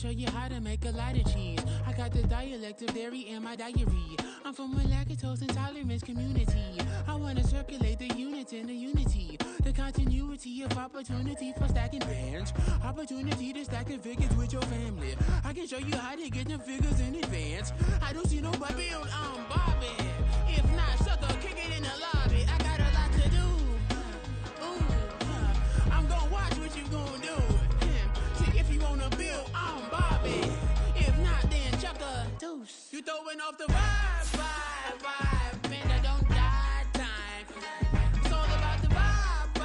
show you how to make a lot of cheese. I got the dialect of dairy in my diary. I'm from a lactose intolerance community. I want to circulate the units and the unity. The continuity of opportunity for stacking bands. Opportunity to stack the figures with your family. I can show you how to get the figures in advance. I don't see nobody build on Bobby. If not, sucker, kick it in the lobby. I got a lot to do. I'm gonna watch what you gonna do. See if you wanna build on Bobby. If not, then chuck a deuce. You throwing off the vibe. Man, I don't die time. It's all about the vibe.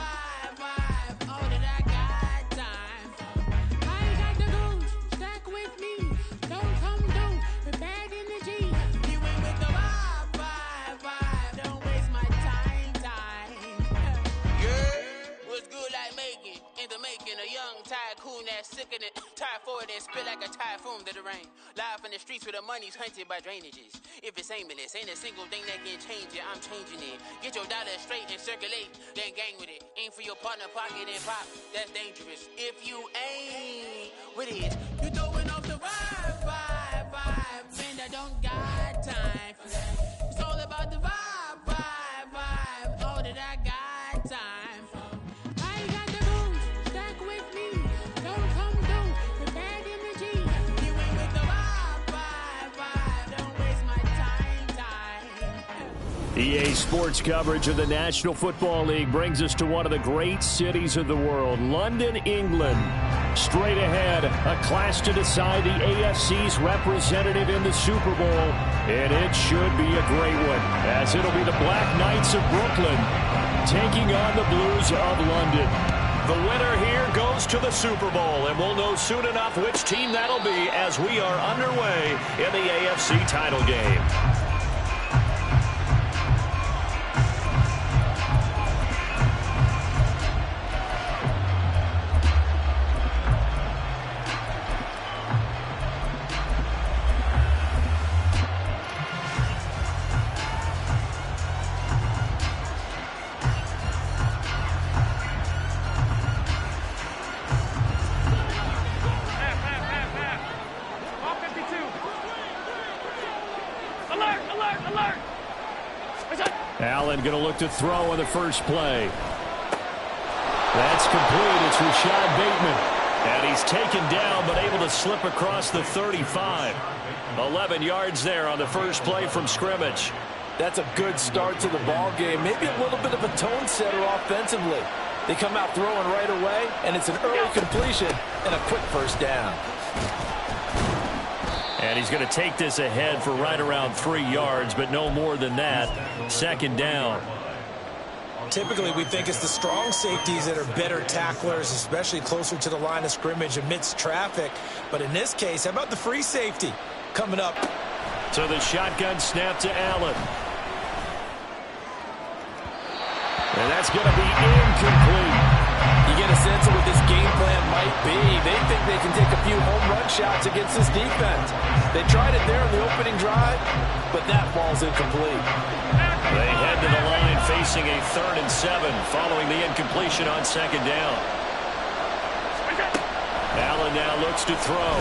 All that I got time. I ain't got the goose. Stack with me. Don't come through with bad energy. You ain't with the vibe. Don't waste my time. Yeah, what's good like making? In the making, a young tycoon that's sick in it. Tire forward and spit like a typhoon to the rain. Live in the streets where the money's hunted by drainages. If it's aimless, ain't a single thing that can change it. I'm changing it. Get your dollar straight and circulate, then gang with it. Aim for your partner, pocket and pop. That's dangerous. If you ain't with it, you throwing off the vibe. Man, I don't got time for that. It's all about the vibe. All that I got time for. I ain't got the rules. Stack with me. Don't come through with bad energy. You ain't with the vibe. Don't waste my time. EA Sports coverage of the National Football League brings us to one of the great cities of the world, London, England. Straight ahead, a clash to decide the AFC's representative in the Super Bowl, and it should be a great one, as it'll be the Black Knights of Brooklyn taking on the Blues of London. The winner here goes to the Super Bowl, and we'll know soon enough which team that'll be as we are underway in the AFC title game. Allen going to look to throw on the first play. That's complete. It's Rashad Bateman. And he's taken down but able to slip across the 35. 11 yards there on the first play from scrimmage. That's a good start to the ball game. Maybe a little bit of a tone setter offensively. They come out throwing right away, and it's an early completion and a quick first down. And he's going to take this ahead for right around 3 yards, but no more than that. Second down. Typically, we think it's the strong safeties that are better tacklers, especially closer to the line of scrimmage amidst traffic. But in this case, how about the free safety coming up? So the shotgun snap to Allen. And that's going to be incomplete. You get a sense of what this game plan might be. They think they can take a few home run shots against this defense. They tried it there on the opening drive, but that ball's incomplete. They head to the line facing a 3rd and 7 following the incompletion on second down. Allen now looks to throw.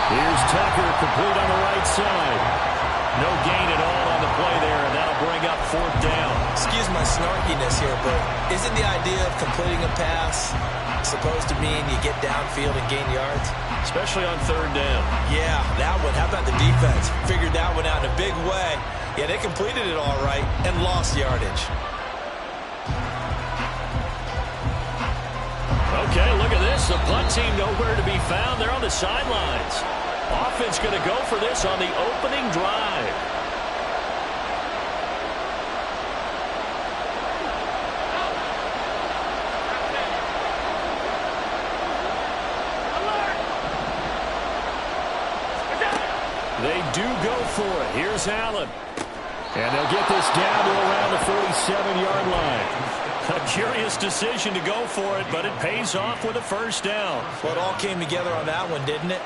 Here's Tucker, complete on the right side. No gain at all on the play there, and that'll bring up 4th down. Excuse my snarkiness here, but isn't the idea of completing a pass supposed to mean you get downfield and gain yards? Especially on 3rd down. Yeah, that one. How about the defense? Figured that one out in a big way. Yeah, they completed it all right and lost yardage. Okay, look at this. The punt team nowhere to be found. They're on the sidelines. Offense going to go for this on the opening drive. They do go for it. Here's Allen. And they'll get this down to around the 47-yard line. A curious decision to go for it, but it pays off with a first down. Well, it all came together on that one, didn't it?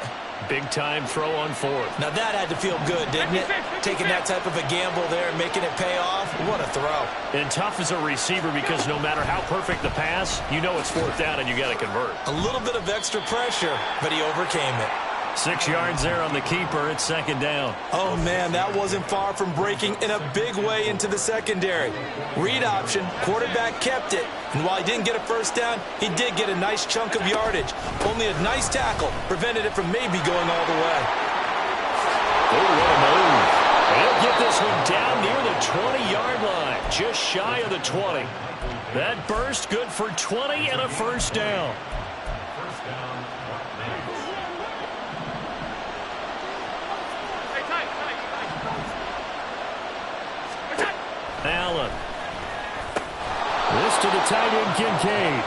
Big-time throw on fourth. Now that had to feel good, didn't it? Taking that type of a gamble there and making it pay off. What a throw. And tough as a receiver because no matter how perfect the pass, you know it's fourth down and you got to convert. A little bit of extra pressure, but he overcame it. 6 yards there on the keeper. It's second down. Oh, man, that wasn't far from breaking in a big way into the secondary. Read option, quarterback kept it, and while he didn't get a first down, he did get a nice chunk of yardage. Only a nice tackle prevented it from maybe going all the way. Oh, what a move. They'll get this one down near the 20-yard line, just shy of the 20. That burst good for 20 and a first down. Allen. This to the tight end, Kincaid.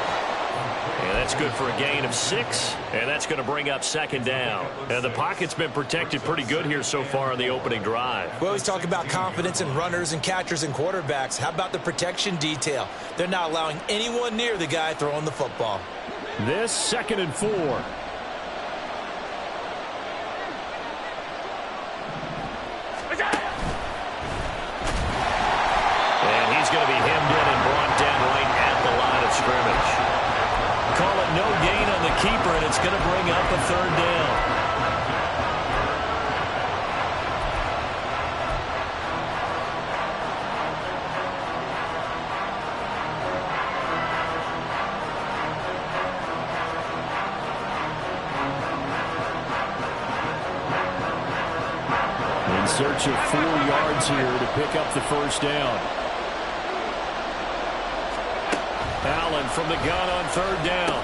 And that's good for a gain of 6. And that's going to bring up second down. And the pocket's been protected pretty good here so far on the opening drive. We always talk about confidence in runners and catchers and quarterbacks. How about the protection detail? They're not allowing anyone near the guy throwing the football. This 2nd and 4. He's going to be hemmed in and brought down right at the line of scrimmage. Call it no gain on the keeper, and it's going to bring up a third down. In search of 4 yards here to pick up the first down. Allen from the gun on third down.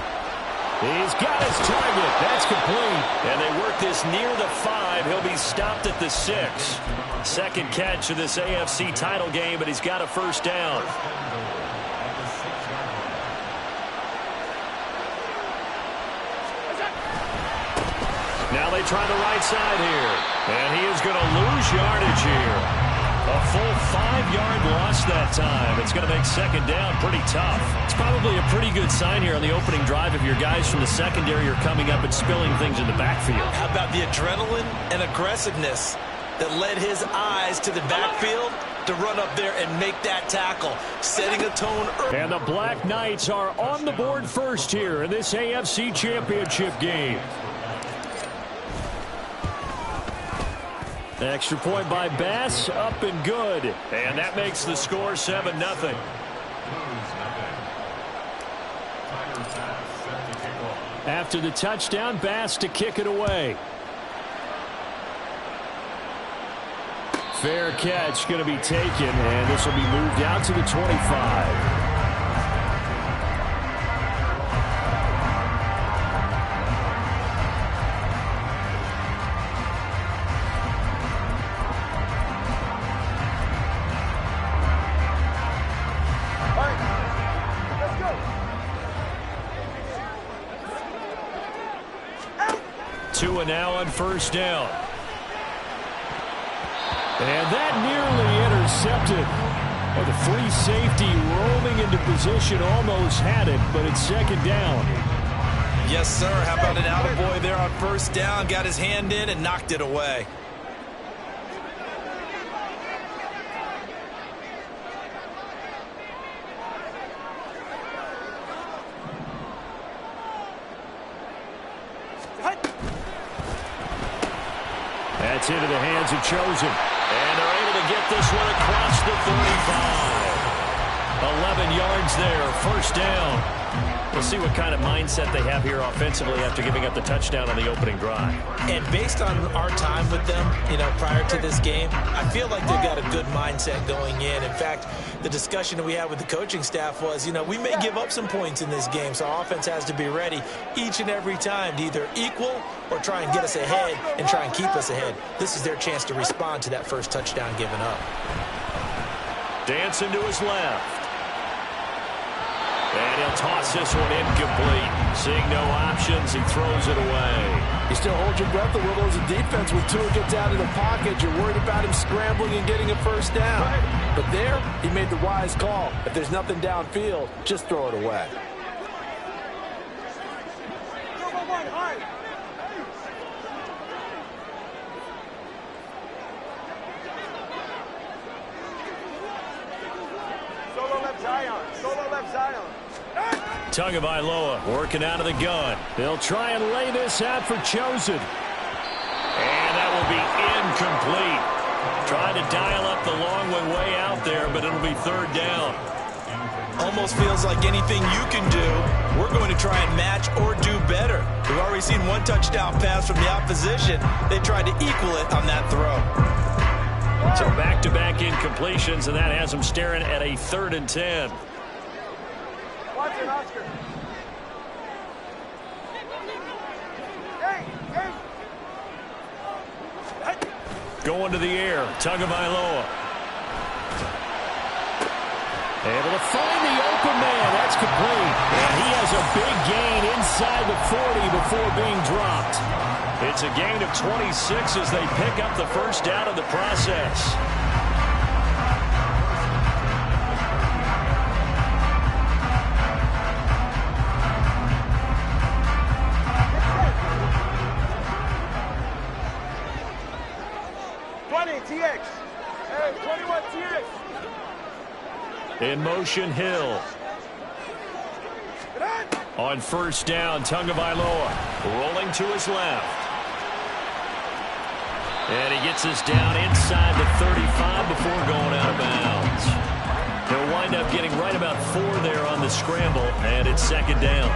He's got his target. That's complete. And they work this near the 5. He'll be stopped at the 6. Second catch of this AFC title game, but he's got a first down. Now they try the right side here. And he is going to lose yardage here. A full 5-yard loss that time. It's going to make second down pretty tough. It's probably a pretty good sign here on the opening drive if your guys from the secondary are coming up and spilling things in the backfield. How about the adrenaline and aggressiveness that led his eyes to the backfield to run up there and make that tackle, setting a tone early. And the Black Knights are on the board first here in this AFC Championship game. Extra point by Bass, up and good. And that makes the score 7-0. After the touchdown, Bass to kick it away. Fair catch going to be taken, and this will be moved out to the 25. Tua now on first down. And that nearly intercepted. Well, the free safety roaming into position almost had it, but it's second down. Yes, sir. How about an attaboy there on first down? Got his hand in and knocked it away. That's into the hands of Chosen. And they're able to get this one across the 35. 11 yards there, first down. We'll see what kind of mindset they have here offensively after giving up the touchdown on the opening drive. And based on our time with them, prior to this game, I feel like they've got a good mindset going in. In fact, the discussion that we had with the coaching staff was, we may give up some points in this game, so our offense has to be ready each and every time to either equal or try and get us ahead and try and keep us ahead. This is their chance to respond to that first touchdown given up. Dancing to his left. And he'll toss this one incomplete. Seeing no options, he throws it away. You still hold your breath a little as a defense when Tua gets out of the pocket. You're worried about him scrambling and getting a first down. But there, he made the wise call. If there's nothing downfield, just throw it away. Tagovailoa working out of the gun. They'll try and lay this out for Chosen. And that will be incomplete. Trying to dial up the long way out there, but it'll be third down. Almost feels like anything you can do, we're going to try and match or do better. We've already seen one touchdown pass from the opposition. They tried to equal it on that throw. So back-to-back incompletions, and that has them staring at a 3rd and 10. Watch it, Oscar. Going to the air, Tagovailoa. Able to find the open man. That's complete. And he has a big gain inside the 40 before being dropped. It's a gain of 26 as they pick up the first down in the process. In motion, Hill. On first down, Tagovailoa rolling to his left. And he gets us down inside the 35 before going out of bounds. He'll wind up getting right about 4 there on the scramble, and it's 2nd down.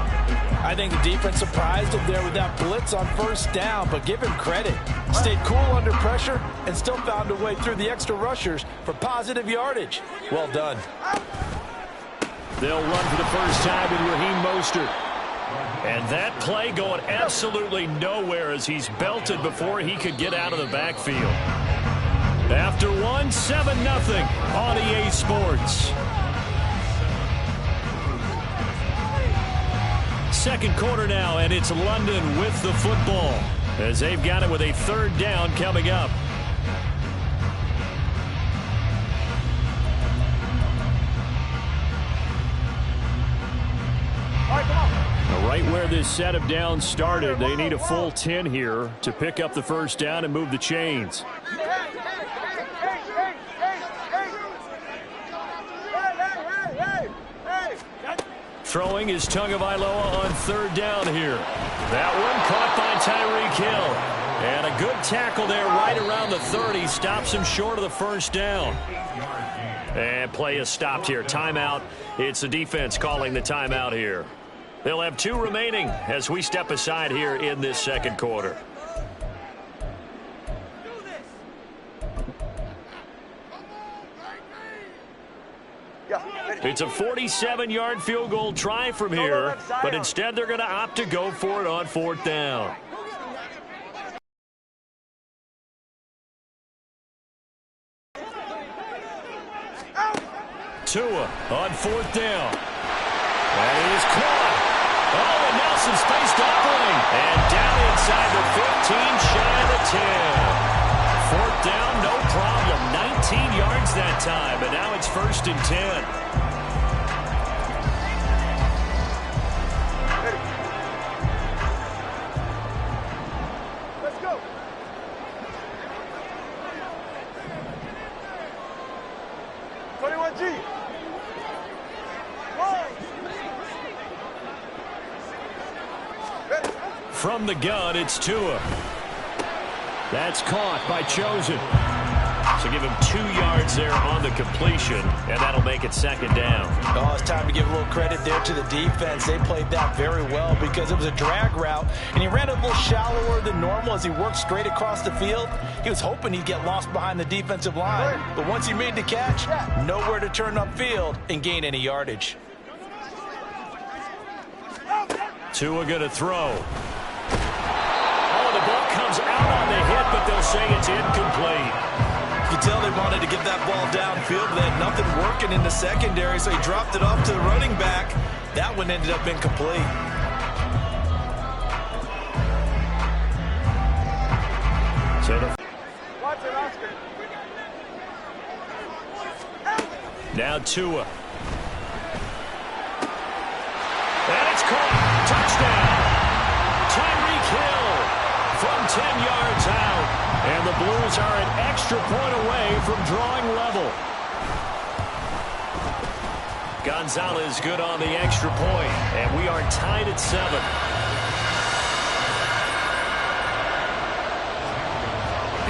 I think the defense surprised him there with that blitz on first down, but give him credit. Stayed cool under pressure and still found a way through the extra rushers for positive yardage. Well done. They'll run for the first time with Raheem Mostert. And that play going absolutely nowhere as he's belted before he could get out of the backfield. After 1, 7-0 on EA Sports. Second quarter now, and it's London with the football as they've got it with a 3rd down coming up. Right where this set of downs started, they need a full 10 here to pick up the first down and move the chains. Throwing is Tagovailoa on 3rd down here. That one caught by Tyreek Hill. And a good tackle there right around the 30. Stops him short of the first down. And play is stopped here. Timeout. It's the defense calling the timeout here. They'll have 2 remaining as we step aside here in this second quarter. It's a 47-yard field goal try from here, but instead they're going to opt to go for it on 4th down. Tua on 4th down. And it is caught. Oh, and Nelson's face doubling. And down inside the 15, shy of the 10. 4th down, no problem. 19 yards that time, and now it's 1st and 10. Let's go. G. From the gun, it's Tua. That's caught by Chosen. So give him 2 yards there on the completion, and that'll make it 2nd down. Oh, it's time to give a little credit there to the defense. They played that very well because it was a drag route, and he ran a little shallower than normal as he worked straight across the field. He was hoping he'd get lost behind the defensive line, but once he made the catch, nowhere to turn upfield and gain any yardage. Tua going to throw. Oh, the ball comes out on the hit, but they'll say it's incomplete. You can tell they wanted to get that ball downfield, but they had nothing working in the secondary, so he dropped it off to the running back. That one ended up incomplete. Watch it, Oscar. Now Tua. And it's caught. Touchdown. Tyreek Hill from 10 yards out. And the Blues are an extra point away from drawing level. Got Gonzalez good on the extra point, and we are tied at 7.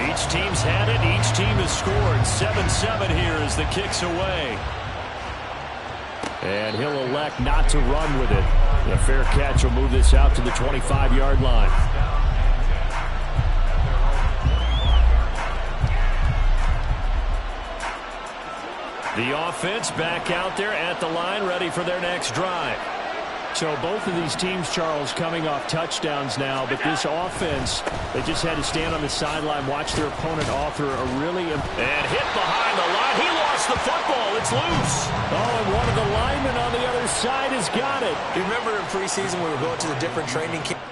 Each team's had it. Each team has scored. 7-7 here as the kick's away. And he'll elect not to run with it. A fair catch will move this out to the 25-yard line. The offense back out there at the line, ready for their next drive. So both of these teams, Charles, coming off touchdowns now, but this offense, they just had to stand on the sideline, watch their opponent author a really... And hit behind the line. He lost the football. It's loose. Oh, and one of the linemen on the other side has got it. You remember in preseason we were going to the different training camps?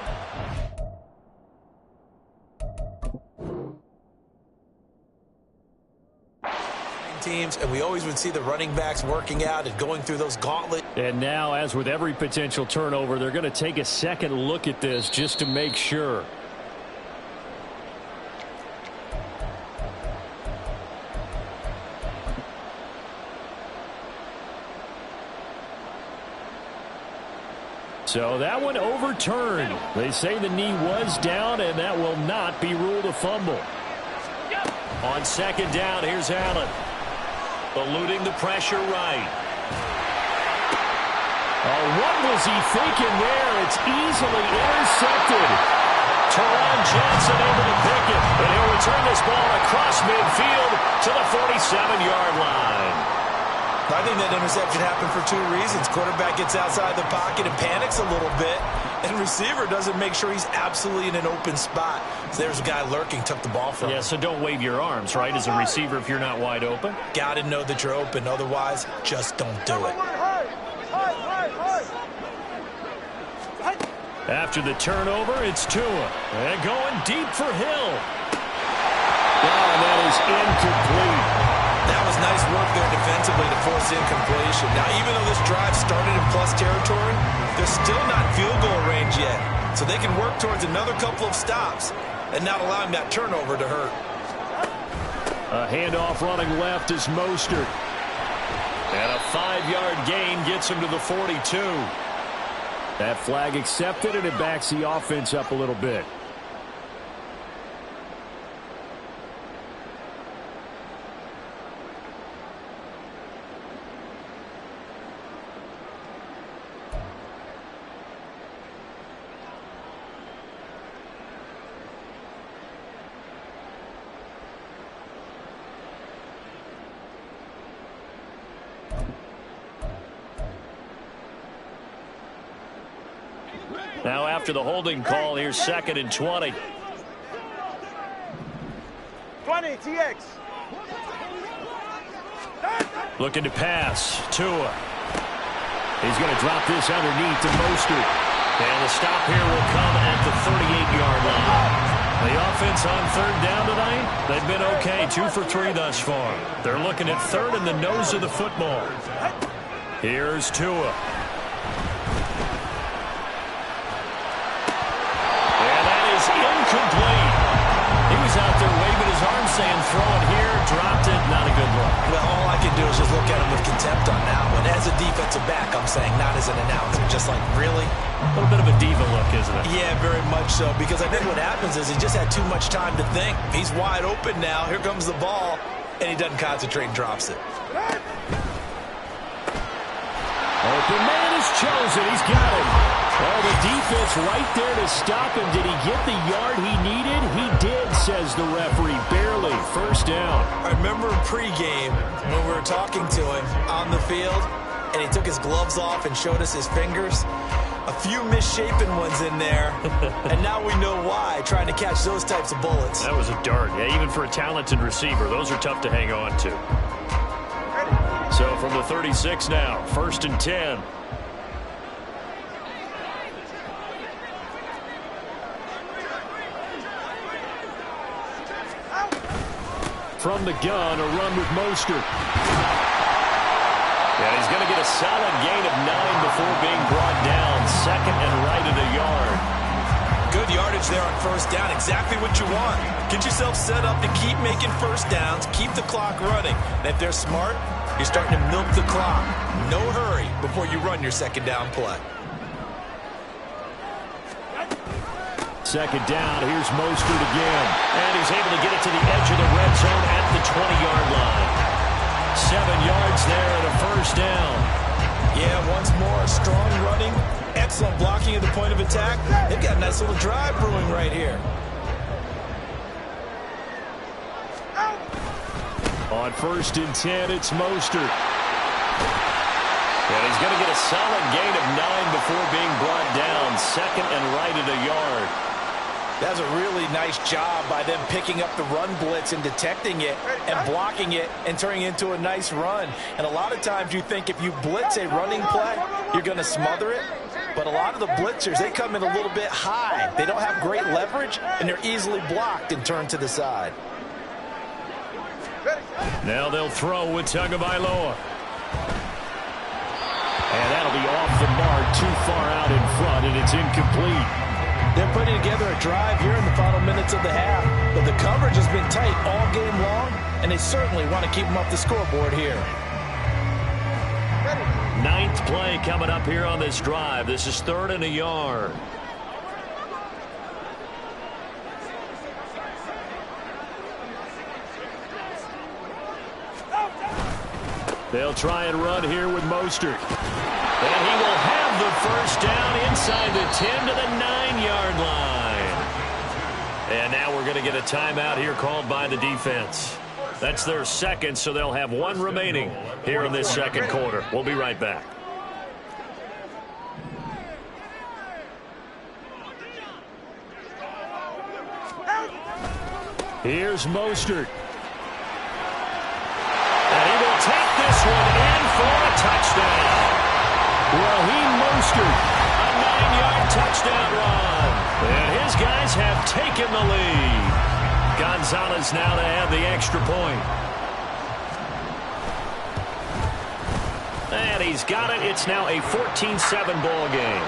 Teams, and we always would see the running backs working out and going through those gauntlets. And now, as with every potential turnover, they're going to take a second look at this just to make sure. So that one overturned. They say the knee was down, and that will not be ruled a fumble. On second down, here's Allen. Eluding the pressure right. Oh, what was he thinking there? It's easily intercepted. Teron Johnson able to pick it, and he'll return this ball across midfield to the 47-yard line. I think that interception happened for 2 reasons. Quarterback gets outside the pocket and panics a little bit, and receiver doesn't make sure he's absolutely in an open spot. So there's a guy lurking, took the ball from him. Yeah, so don't wave your arms, right, as a receiver if you're not wide open. Got to know that you're open. Otherwise, just don't do it. After the turnover, it's Tua. And going deep for Hill. Oh, that is incomplete. That was nice work there defensively to force incompletion. Now, even though this drive started in plus territory, they're still not field goal range yet. So they can work towards another couple of stops and not allowing that turnover to hurt. A handoff running left is Mostert. And a 5-yard gain gets him to the 42. That flag accepted, and it backs the offense up a little bit. Now after the holding call, here's 2nd and 20. 20, TX. Looking to pass. Tua. He's going to drop this underneath to Mostert. And the stop here will come at the 38-yard line. The offense on 3rd down tonight, they've been okay. 2 for 3 thus far. They're looking at 3rd in the nose of the football. Here's Tua. Incomplete. He was out there waving his arm saying throw it here, dropped it, not a good look. Well, all I can do is just look at him with contempt on that one. As a defensive back, I'm saying, not as an announcer. Just like, really? A little bit of a diva look, isn't it? Yeah, very much so, because I think what happens is he just had too much time to think. He's wide open now. Here comes the ball, and he doesn't concentrate and drops it. Open man is chosen. He's got him. Oh, the defense right there to stop him. Did he get the yard he needed? He did, says the referee. Barely. 1st down. I remember pregame when we were talking to him on the field, and he took his gloves off and showed us his fingers. A few misshapen ones in there, and now we know why, trying to catch those types of bullets. That was a dart. Yeah, even for a talented receiver, those are tough to hang on to. So from the 36 now, 1st and 10. From the gun, a run with Mostert. And he's going to get a solid gain of 9 before being brought down. 2nd and right at a yard. Good yardage there on 1st down. Exactly what you want. Get yourself set up to keep making 1st downs, keep the clock running. And if they're smart, You're starting to milk the clock. No hurry before you run your second down play. Second down, here's Mostert again. And he's able to get it to the edge of the red zone at the 20-yard line. 7 yards there and a first down. Yeah, once more, strong running, excellent blocking at the point of attack. They've got a nice little drive brewing right here. On 1st and 10, it's Mostert. And he's going to get a solid gain of 9 before being brought down. Second and right at a yard. That's a really nice job by them picking up the run blitz and detecting it and blocking it and turning it into a nice run. And a lot of times you think if you blitz a running play, you're going to smother it. But a lot of the blitzers, they come in a little bit high. They don't have great leverage, and they're easily blocked and turned to the side. Now they'll throw with Tagovailoa. And that'll be off the mark, too far out in front, and it's incomplete. They're putting together a drive here in the final minutes of the half, but the coverage has been tight all game long, and they certainly want to keep them off the scoreboard here. 9th play coming up here on this drive. This is 3rd and a yard. They'll try and run here with Mostert. And he will have the first down inside the 10 to the 9-yard line. And now we're going to get a timeout here called by the defense. That's their second, so they'll have 1 remaining here in this second quarter. We'll be right back. Here's Mostert. And he will take this one in for a touchdown. Raheem Mostert, a 9-yard touchdown run. And his guys have taken the lead. Gonzalez now to have the extra point. And he's got it. It's now a 14-7 ball game.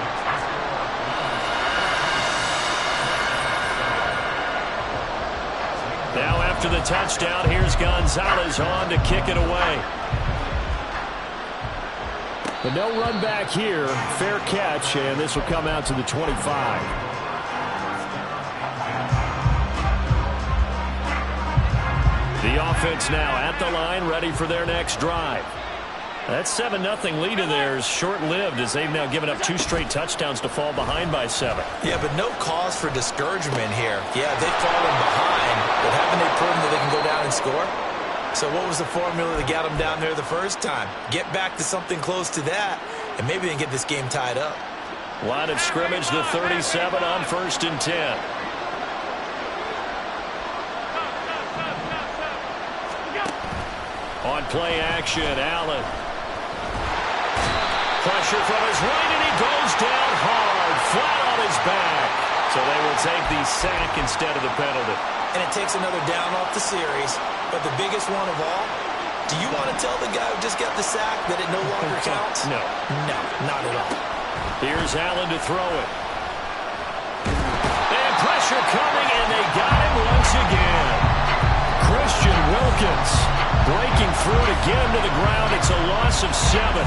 Now after the touchdown, here's Gonzalez on to kick it away. But no run back here. Fair catch, and this will come out to the 25. The offense now at the line, ready for their next drive. That 7-0 lead in there is short-lived as they've now given up 2 straight touchdowns to fall behind by 7. Yeah, but no cause for discouragement here. Yeah, they've fallen behind, but haven't they proven that they can go down and score? So what was the formula that got them down there the first time? Get back to something close to that, and maybe they can get this game tied up. Line of scrimmage, the 37 on 1st and 10. On play action, Allen. Pressure from his right, and he goes down hard, flat on his back. So they will take the sack instead of the penalty. And it takes another down off the series. But the biggest one of all, do you want to tell the guy who just got the sack that it no longer counts? No. No, not at all. Here's Allen to throw it. And pressure coming, and they got him once again. Christian Wilkins breaking through it again to the ground. It's a loss of 7.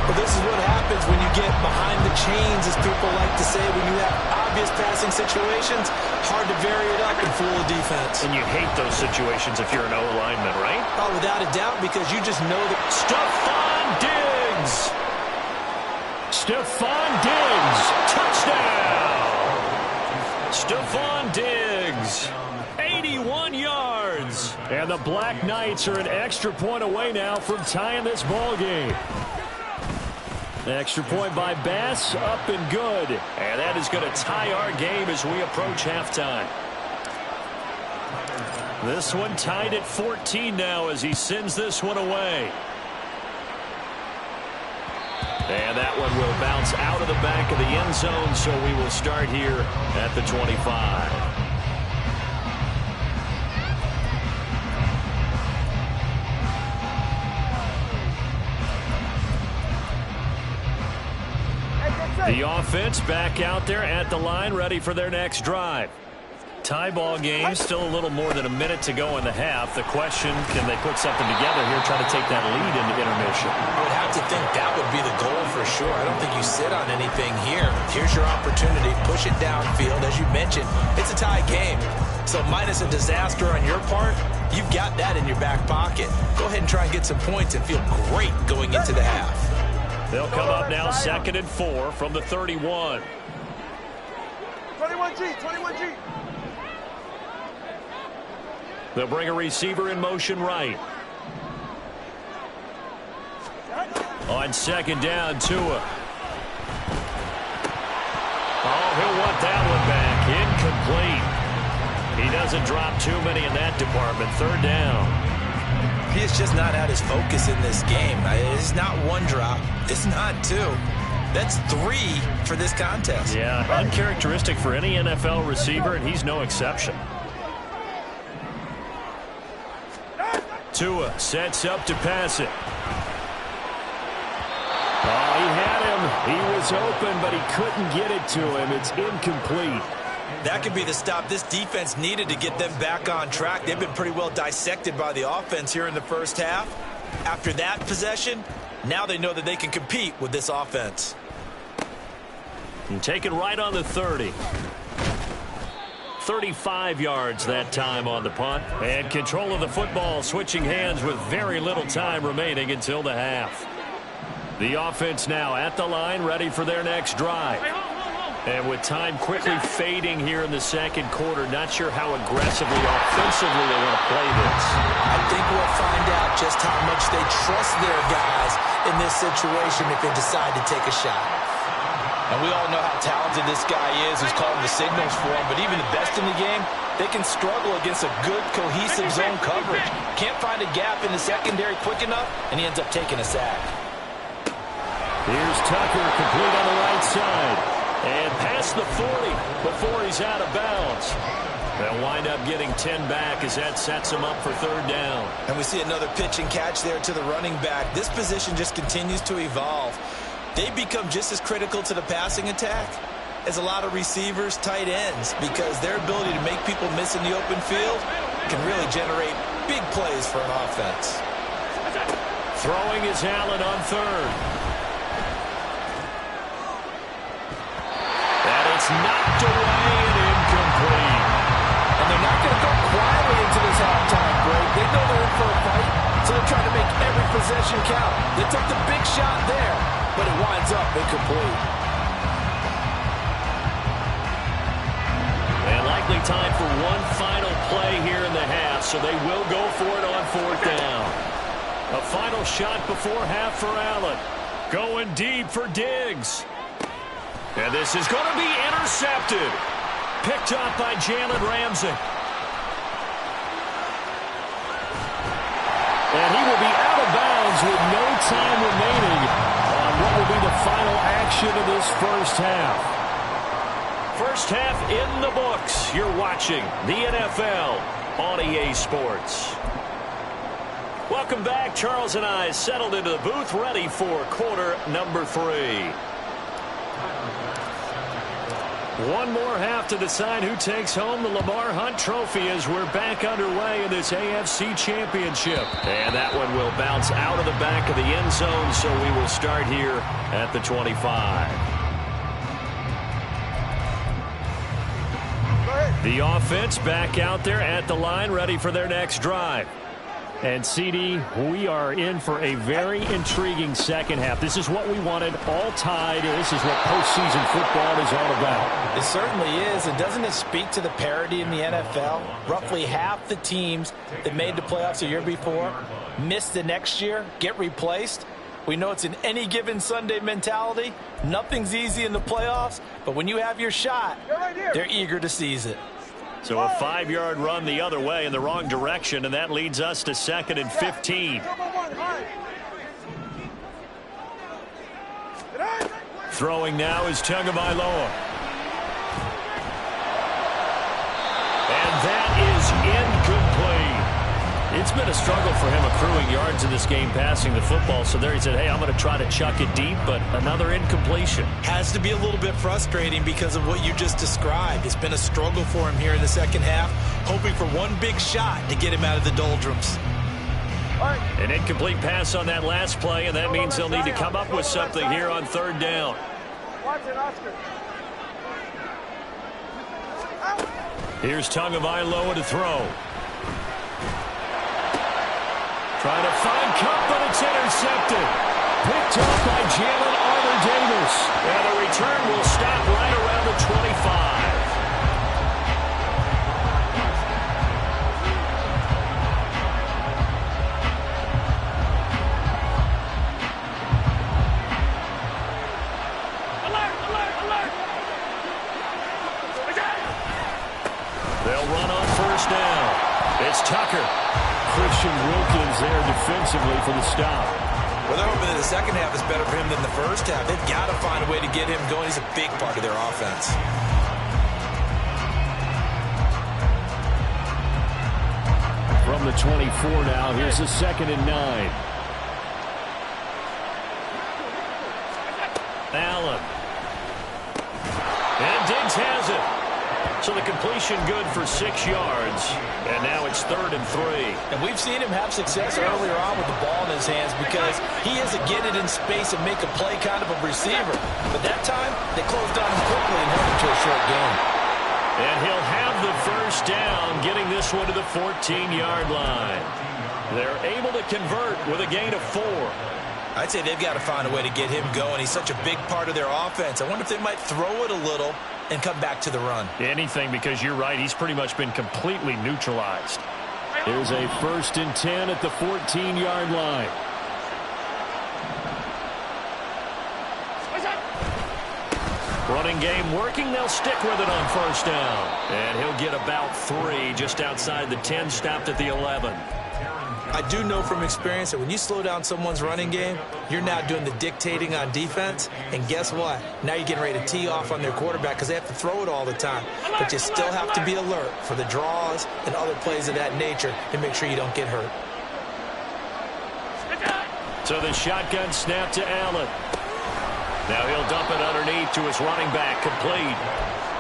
But this is what happens when you get behind the chains, as people like to say, when you have obvious passing situations. Hard to vary it up and fool a defense. And you hate those situations if you're an O-lineman, right? Oh, without a doubt, because you just know that. Stephon Diggs! Stephon Diggs! Touchdown! Stephon Diggs! 81 yards! And the Black Knights are an extra point away now from tying this ball game. Extra point by Bass, up and good. And that is going to tie our game as we approach halftime. This one tied at 14 now as he sends this one away. And that one will bounce out of the back of the end zone, so we will start here at the 25. The offense back out there at the line, ready for their next drive. Tie ball game, still a little more than a minute to go in the half. The question, can they put something together here, try to take that lead into intermission? I would have to think that would be the goal for sure. I don't think you sit on anything here. Here's your opportunity. Push it downfield. As you mentioned, it's a tie game. So minus a disaster on your part, you've got that in your back pocket. Go ahead and try and get some points and feel great going into the half. They'll come up now 2nd and 4 from the 31. 21G. They'll bring a receiver in motion right. On 2nd down, Tua. Oh, he'll want that one back. Incomplete. He doesn't drop too many in that department. 3rd down. He has just not had his focus in this game. It's not one drop. It's not two. That's 3 for this contest. Yeah, uncharacteristic for any NFL receiver, and he's no exception. Tua sets up to pass it. Oh, he had him. He was open, but he couldn't get it to him. It's incomplete. That could be the stop this defense needed to get them back on track. They've been pretty well dissected by the offense here in the first half. After that possession, now they know that they can compete with this offense. And taken right on the 30. 35 yards that time on the punt. And control of the football, switching hands with very little time remaining until the half. The offense now at the line, ready for their next drive. And with time quickly fading here in the second quarter, not sure how aggressively, offensively they want to play this. I think we'll find out just how much they trust their guys in this situation if they decide to take a shot. And we all know how talented this guy is who's calling the signals for him, but even the best in the game, they can struggle against a good, cohesive zone coverage. Can't find a gap in the secondary quick enough, and he ends up taking a sack. Here's Tucker, complete on the right side. And past the 40 before he's out of bounds. They'll wind up getting 10 back as that sets him up for 3rd down. And we see another pitch and catch there to the running back. This position just continues to evolve. They become just as critical to the passing attack as a lot of receivers, tight ends, because their ability to make people miss in the open field can really generate big plays for an offense. Throwing is Allen on 3rd. And it's knocked away and incomplete. And they're not going to go quietly into this halftime break. They know they're in for a fight, so they're trying to make every possession count. They took the big shot there, but it winds up incomplete. And likely time for one final play here in the half, so they will go for it on 4th down. A final shot before half for Allen. Going deep for Diggs. And this is going to be intercepted. Picked up by Jalen Ramsey. And he will be out of bounds with no time remaining on what will be the final action of this first half. First half in the books. You're watching the NFL on EA Sports. Welcome back. Charles and I settled into the booth, ready for quarter number 3. One more half to decide who takes home the Lamar Hunt Trophy as we're back underway in this AFC Championship. And that one will bounce out of the back of the end zone, so we will start here at the 25. The offense back out there at the line, ready for their next drive. And, CD, we are in for a very intriguing second half. This is what we wanted, all tied. This is what postseason football is all about. It certainly is. And doesn't it speak to the parity in the NFL? Roughly half the teams that made the playoffs a year before miss the next year, get replaced. We know it's an any given Sunday mentality. Nothing's easy in the playoffs, but when you have your shot, they're eager to seize it. So a 5-yard run the other way in the wrong direction, and that leads us to 2nd and 15. Throwing now is Tagovailoa. And that is incomplete. It's been a a struggle for him accruing yards in this game passing the football. So there he said, hey, I'm going to try to chuck it deep, but another incompletion. Has to be a little bit frustrating because of what you just described. It's been a struggle for him here in the second half, hoping for one big shot to get him out of the doldrums. An incomplete pass on that last play, and that means they'll need to come up with something here on third down. Watch it, Oscar. Here's Tagovailoa to throw. Trying to find Cup, but it's intercepted. Picked up by Jalen Armour-Davis. And the return will stop right around the 25. They'll run on first down. It's Tucker. Christian Wilkins there defensively for the stop. Well, they're hoping that the second half is better for him than the first half. They've got to find a way to get him going. He's a big part of their offense. From the 24 now, here's a 2nd and 9. Allen. And Diggs has it. So the completion good for 6 yards. And now it's 3rd and 3. And we've seen him have success earlier on with the ball in his hands because he is a get it in space and make a play kind of a receiver. But that time, they closed on him quickly and held him to a short gain. And he'll have the first down, getting this one to the 14-yard line. They're able to convert with a gain of 4. I'd say they've got to find a way to get him going. He's such a big part of their offense. I wonder if they might throw it a little and come back to the run. Anything, because you're right, he's pretty much been completely neutralized. Here's a 1st and 10 at the 14-yard line. Running game working. They'll stick with it on first down. And he'll get about 3 just outside the 10, stopped at the 11. I do know from experience that when you slow down someone's running game, you're now doing the dictating on defense. And guess what? Now you're getting ready to tee off on their quarterback because they have to throw it all the time. But you still have to be alert for the draws and other plays of that nature to make sure you don't get hurt. So the shotgun snap to Allen. Now he'll dump it underneath to his running back, complete.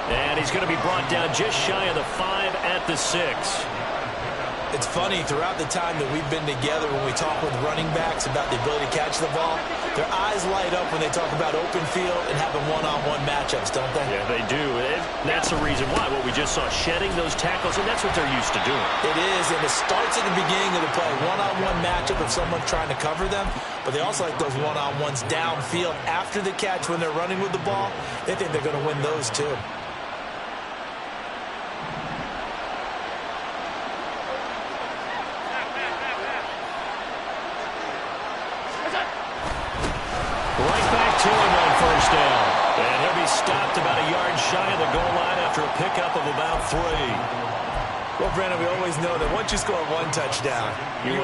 And he's going to be brought down just shy of the 5 at the 6. It's funny, throughout the time that we've been together, when we talk with running backs about the ability to catch the ball, their eyes light up when they talk about open field and having one-on-one matchups, don't they? Yeah, they do. That's the reason why. What we just saw, shedding those tackles, and that's what they're used to doing. It is, and it starts at the beginning of the play. One-on-one matchup if someone's trying to cover them, but they also like those one-on-ones downfield after the catch when they're running with the ball. They think they're going to win those too. Right back to him on first down. And he'll be stopped about a yard shy of the goal line after a pickup of about 3. Well, Brandon, we always know that once you score one touchdown, you're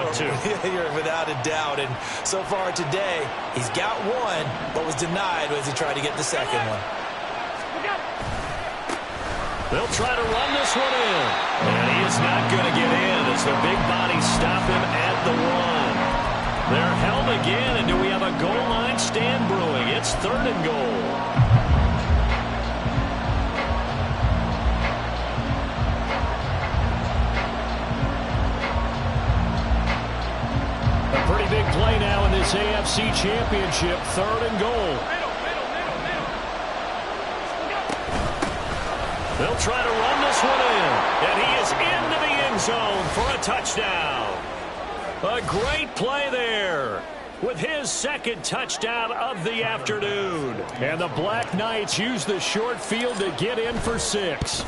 without a doubt. And so far today, he's got one, but was denied as he tried to get the second one. They'll try to run this one in. And he is not going to get in as the big bodies stop him at the 1. They're held again, and do we have a goal line stand brewing? It's 3rd and goal. A pretty big play now in this AFC Championship. 3rd and goal. They'll try to run this one in, and he is into the end zone for a touchdown. A great play there with his 2nd touchdown of the afternoon. And the Black Knights use the short field to get in for 6.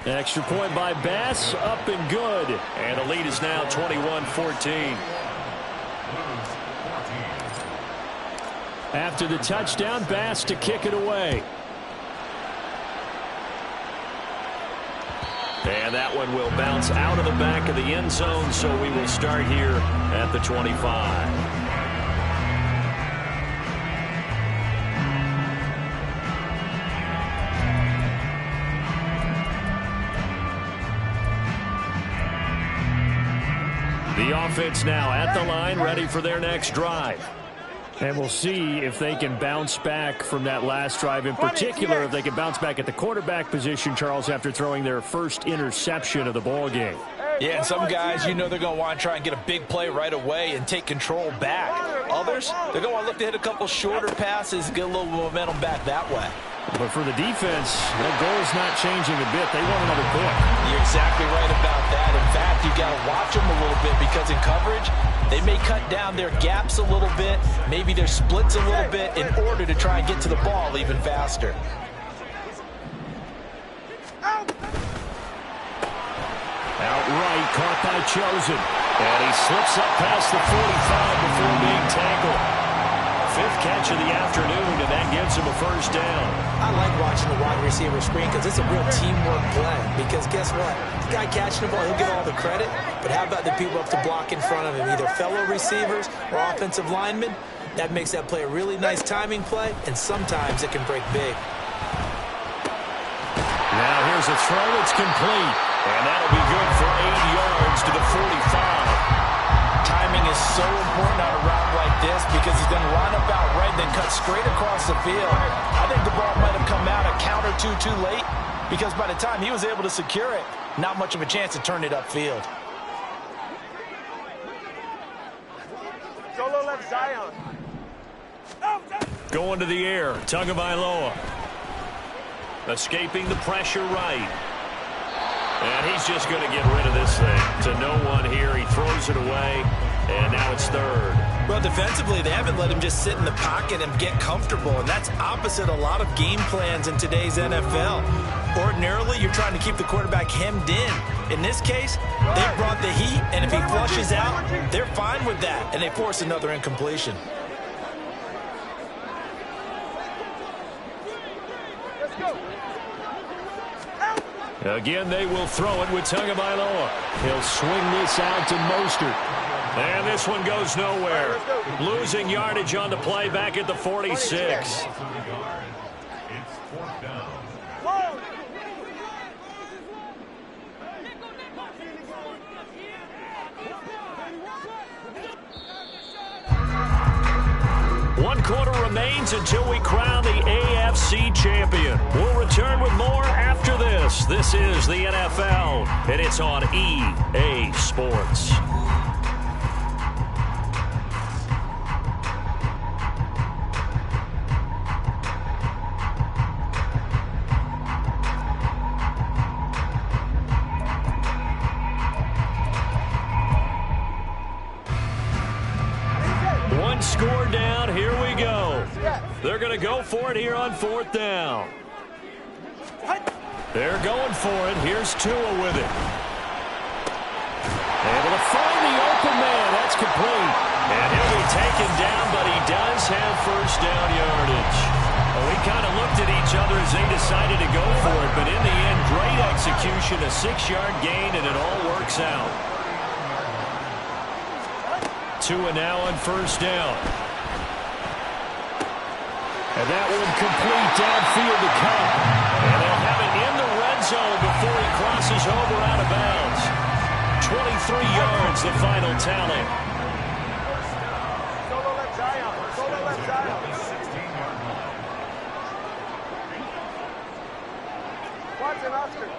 Extra point by Bass, up and good. And the lead is now 21-14. After the touchdown, Bass to kick it away. And that one will bounce out of the back of the end zone, so we will start here at the 25. The offense now at the line, ready for their next drive. And we'll see if they can bounce back from that last drive. In particular, if they can bounce back at the quarterback position, Charles, after throwing their first interception of the ball game. Yeah, and some guys, you know they're going to want to try and get a big play right away and take control back. Others, they're going to want to look to hit a couple shorter passes, get a little momentum back that way. But for the defense, that goal's not changing a bit. They want another pick. You're exactly right about that. In fact, you've got to watch them a little bit because in coverage, they may cut down their gaps a little bit, maybe their splits a little bit in order to try and get to the ball even faster. Outright caught by Chosen. And he slips up past the 45 before being tackled. Fifth catch of the afternoon, and that gives him a first down. I like watching the wide receiver screen because it's a real teamwork play. Because guess what? The guy catching the ball, he'll get all the credit. But how about the people up to block in front of him, either fellow receivers or offensive linemen? That makes that play a really nice timing play, and sometimes it can break big. Now here's a throw. It's complete. And that'll be good for 8 yards to the 45. Timing is so important on a route like this because he's going to line up out right and then cut straight across the field. I think the ball might have come out a count or two too late because by the time he was able to secure it, not much of a chance to turn it upfield. Solo left Zion. Going to the air. Tagovailoa. Escaping the pressure right. And he's just going to get rid of this thing to no one here. He throws it away, and now it's third. Well, defensively, they haven't let him just sit in the pocket and get comfortable, and that's opposite a lot of game plans in today's NFL. Ordinarily, you're trying to keep the quarterback hemmed in. In this case, they brought the heat, and if he flushes out, they're fine with that, and they force another incompletion. Again, they will throw it with Tagovailoa. He'll swing this out to Mostert. And this one goes nowhere. Losing yardage on the play back at the 46. One quarter remains until we crown the AFC champion. We'll return with more after this. This is the NFL, and it's on EA Sports. One score down, here we go. They're going to go for it here on fourth down. They're going for it. Here's Tua with it. Able to find the open man. That's complete. And he'll be taken down, but he does have first down yardage. Well, we kind of looked at each other as they decided to go for it, but in the end, great execution, a 6-yard gain, and it all works out. Tua now on first down. And that one complete downfield to Cup. And they'll have it in the red zone before he crosses over out of bounds. 23 yards, the final tally. Solo left Zion. Solo left Zion. Watson, Oscar.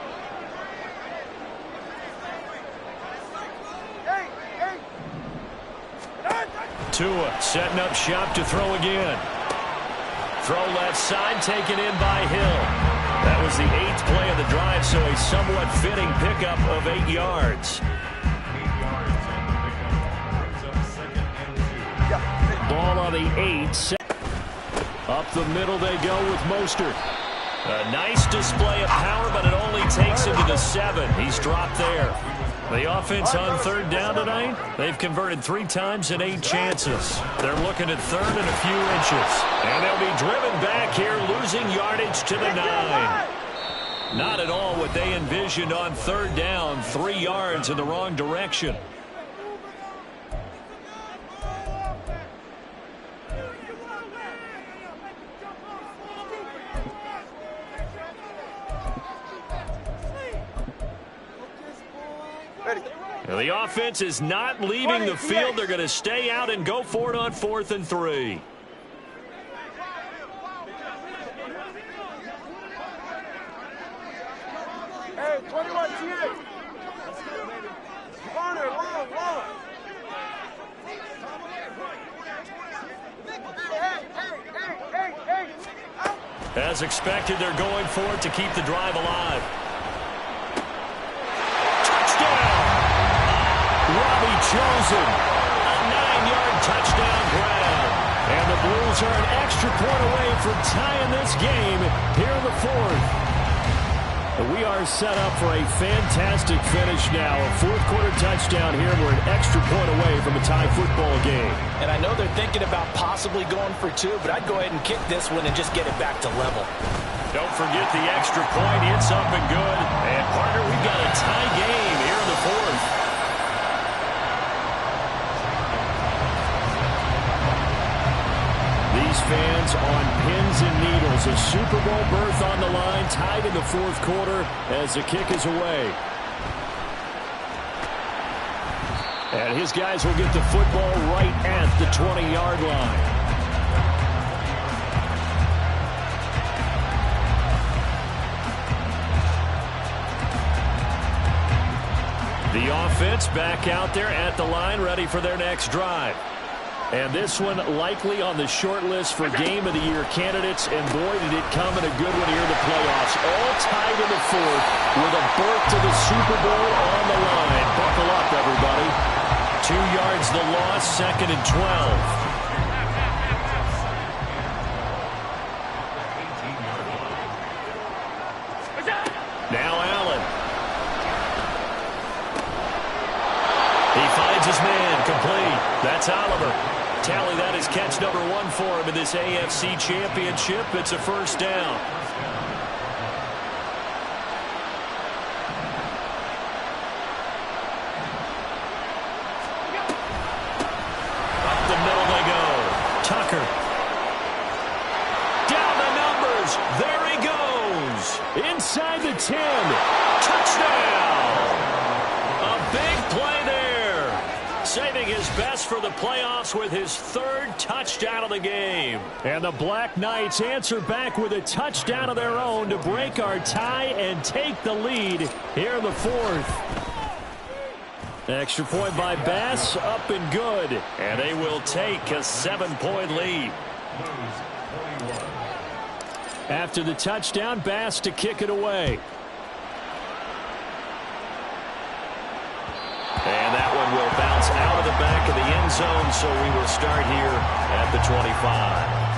Tua setting up shop to throw again. Throw left side, taken in by Hill. That was the 8th play of the drive, so a somewhat fitting pickup of 8 yards. Ball on the 8. Up the middle they go with Mostert. A nice display of power, but it only takes him to the 7. He's dropped there. The offense on third down tonight, they've converted 3 times in 8 chances. They're looking at third and a few inches. And they'll be driven back here, losing yardage to the 9. Not at all what they envisioned on third down, 3 yards in the wrong direction. Well, the offense is not leaving the field. They're going to stay out and go for it on 4th and 3. Hey, 21 TA. Corner, long. Hey. As expected, they're going for it to keep the drive alive. Touchdown! Robbie Chosen, a 9-yard touchdown grab. And the Blues are an extra point away from tying this game here in the 4th. We are set up for a fantastic finish now. A 4th-quarter touchdown here. We're an extra point away from a tie football game. And I know they're thinking about possibly going for 2, but I'd go ahead and kick this one and just get it back to level. Don't forget the extra point. It's up and good. And, partner, we've got a tie game here in the 4th. These fans on pins and needles. A Super Bowl berth on the line, tied in the 4th quarter as the kick is away. And his guys will get the football right at the 20-yard line. The offense back out there at the line, ready for their next drive. And this one likely on the short list for Game of the Year candidates. And boy, did it come in a good one here in the playoffs. All tied in the 4th with a berth to the Super Bowl on the line. Buckle up, everybody. 2 yards the loss, 2nd and 12. Now Allen. He finds his man, complete. That's Oliver. Tally, that is catch number 1 for him in this AFC Championship. It's a first down. Up the middle they go. Tucker. Down the numbers. There he goes. Inside the 10. Touchdown. A big play there. Saving his best for the playoffs with his 3rd touchdown of the game. And the Black Knights answer back with a touchdown of their own to break our tie and take the lead here in the 4th. Extra point by Bass, up and good. And they will take a 7-point lead. After the touchdown, Bass to kick it away. And that one will bounce out of the back of the end zone, so we will start here at the 25.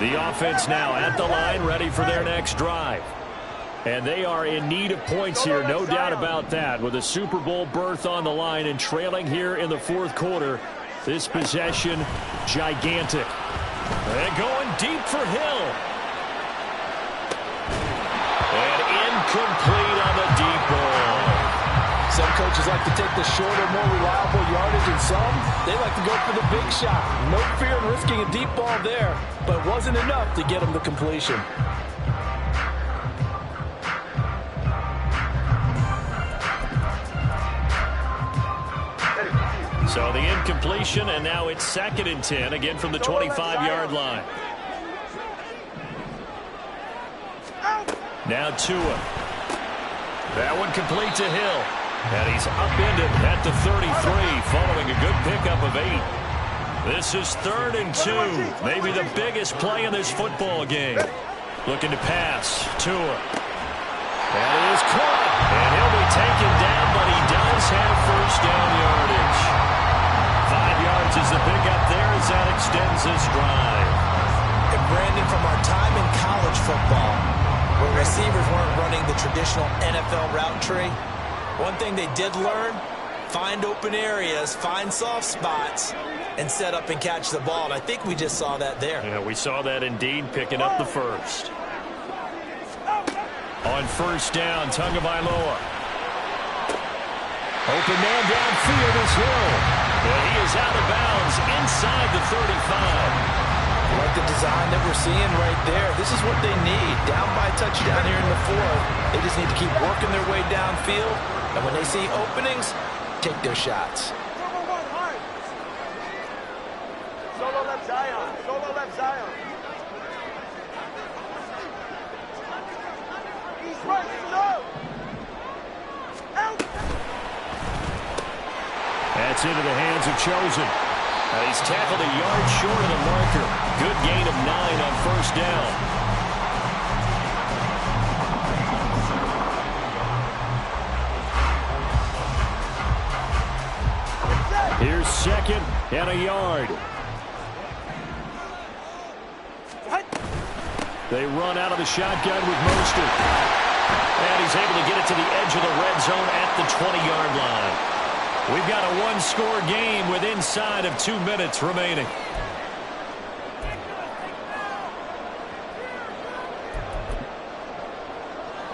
The offense now at the line, ready for their next drive. And they are in need of points here, no doubt about that. With a Super Bowl berth on the line and trailing here in the 4th quarter, this possession gigantic. And going deep for Hill. And incomplete on the deep ball. Some coaches like to take the shorter, more reliable yardage, and some, they like to go for the big shot. No fear in risking a deep ball there, but it wasn't enough to get him the completion. So the incompletion, and now it's 2nd and 10, again from the 25-yard line. Now Tua. That one complete to Hill. And he's upended at the 33, following a good pickup of 8. This is 3rd and 2, maybe the biggest play in this football game. Looking to pass. Tua. That is caught. And he'll be taken down, but he does have first down yardage. 5 yards is the pickup there as that extends this drive. And Brandon, from our time in college football, where receivers weren't running the traditional NFL route tree, one thing they did learn, find open areas, find soft spots, and set up and catch the ball. And I think we just saw that there. Yeah, we saw that indeed, picking up the first. On first down, Tagovailoa. Open man downfield is Hill. And he is out of bounds inside the 35. like the design that we're seeing right there. This is what they need. Down by a touchdown here in the fourth. They just need to keep working their way downfield. And when they see openings, take their shots. Solo left Zion. Solo left Zion. He's right. He's up. Out. That's into the hands of Chosen. He's tackled a yard short of the marker. Good gain of 9 on first down. Here's second and a yard. They run out of the shotgun with Mostert. And he's able to get it to the edge of the red zone at the 20-yard line. We've got a one-score game with inside of 2 minutes remaining.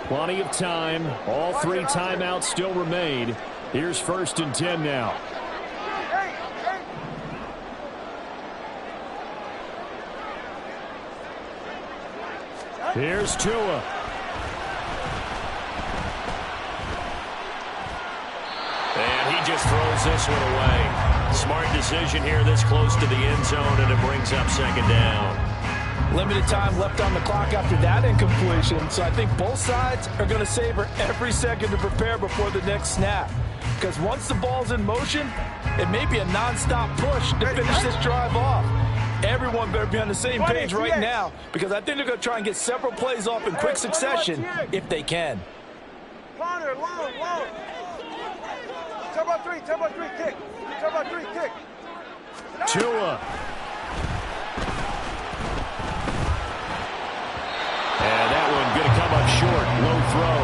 Plenty of time. All 3 timeouts still remain. Here's 1st and 10 now. Here's Tua. And he just throws this one away. Smart decision here this close to the end zone, and it brings up 2nd down. Limited time left on the clock after that incompletion, so I think both sides are going to savor every second to prepare before the next snap. Because once the ball's in motion, it may be a nonstop push to finish this drive off. Everyone better be on the same page right now, because I think they're going to try and get several plays off in quick succession if they can. Corner, long. Turbo 3, kick. Turbo 3, kick. Tua. And that one going to come up short. Low throw.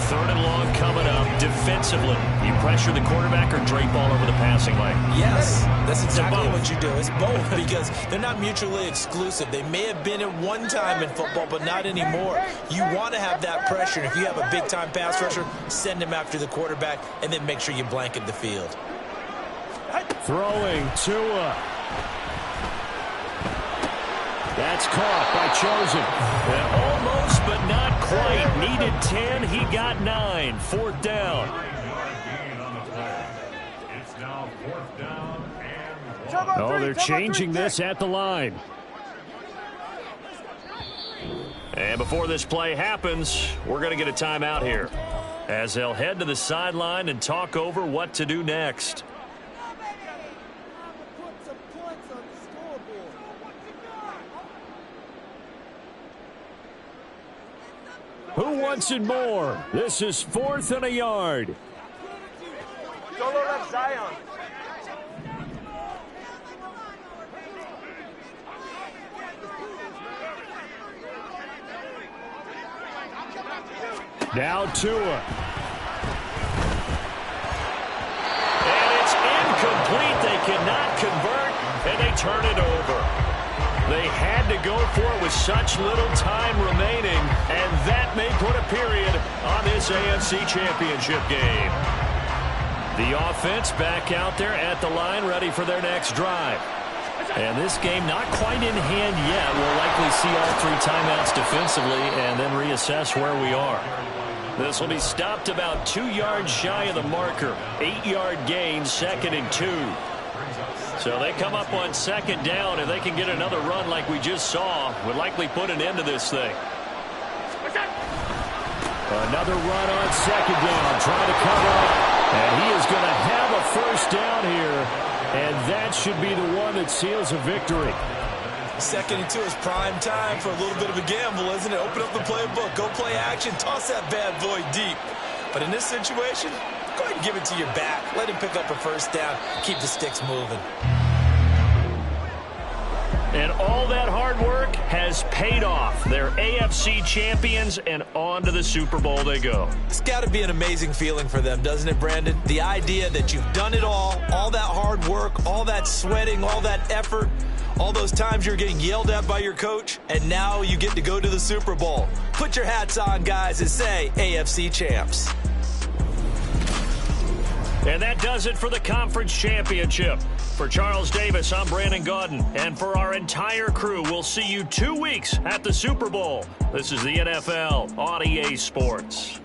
3rd and long coming up. Defensively, you pressure the quarterback or drape all over the passing lane? Yes, that's exactly what you do. It's both, because they're not mutually exclusive. They may have been at one time in football, but not anymore. You want to have that pressure. And if you have a big-time pass rusher, send him after the quarterback, and then make sure you blanket the field. Throwing Tua. That's caught by Chosen. Almost, but not quite. Needed 10. He got 9. 4th down. Oh, they're changing this at the line. And before this play happens, we're going to get a timeout here, as they'll head to the sideline and talk over what to do next. Who wants it more? This is 4th and a yard. Solo left Zion. Now Tua. And it's incomplete. They cannot convert, and they turn it over. They had to go for it with such little time remaining, and that may put a period on this AFC Championship game. The offense back out there at the line, ready for their next drive. And this game not quite in hand yet. We'll likely see all 3 timeouts defensively and then reassess where we are. This will be stopped about 2 yards shy of the marker. 8-yard gain, 2nd and 2. So they come up on 2nd down. If they can get another run like we just saw, would likely put an end to this thing. Another run on 2nd down, trying to cover up. And he is going to have a 1st down here. And that should be the one that seals a victory. 2nd and 2 is prime time for a little bit of a gamble, isn't it? Open up the playbook, go play action, toss that bad boy deep. But in this situation, go ahead and give it to your back. Let him pick up a 1st down. Keep the sticks moving. And all that hard work has paid off. They're AFC champions, and on to the Super Bowl they go. It's got to be an amazing feeling for them, doesn't it, Brandon? The idea that you've done it all that hard work, all that sweating, all that effort, all those times you're getting yelled at by your coach, and now you get to go to the Super Bowl. Put your hats on, guys, and say AFC champs. And that does it for the conference championship. For Charles Davis, I'm Brandon Gaudin. And for our entire crew, we'll see you 2 weeks at the Super Bowl. This is the NFL on EA Sports.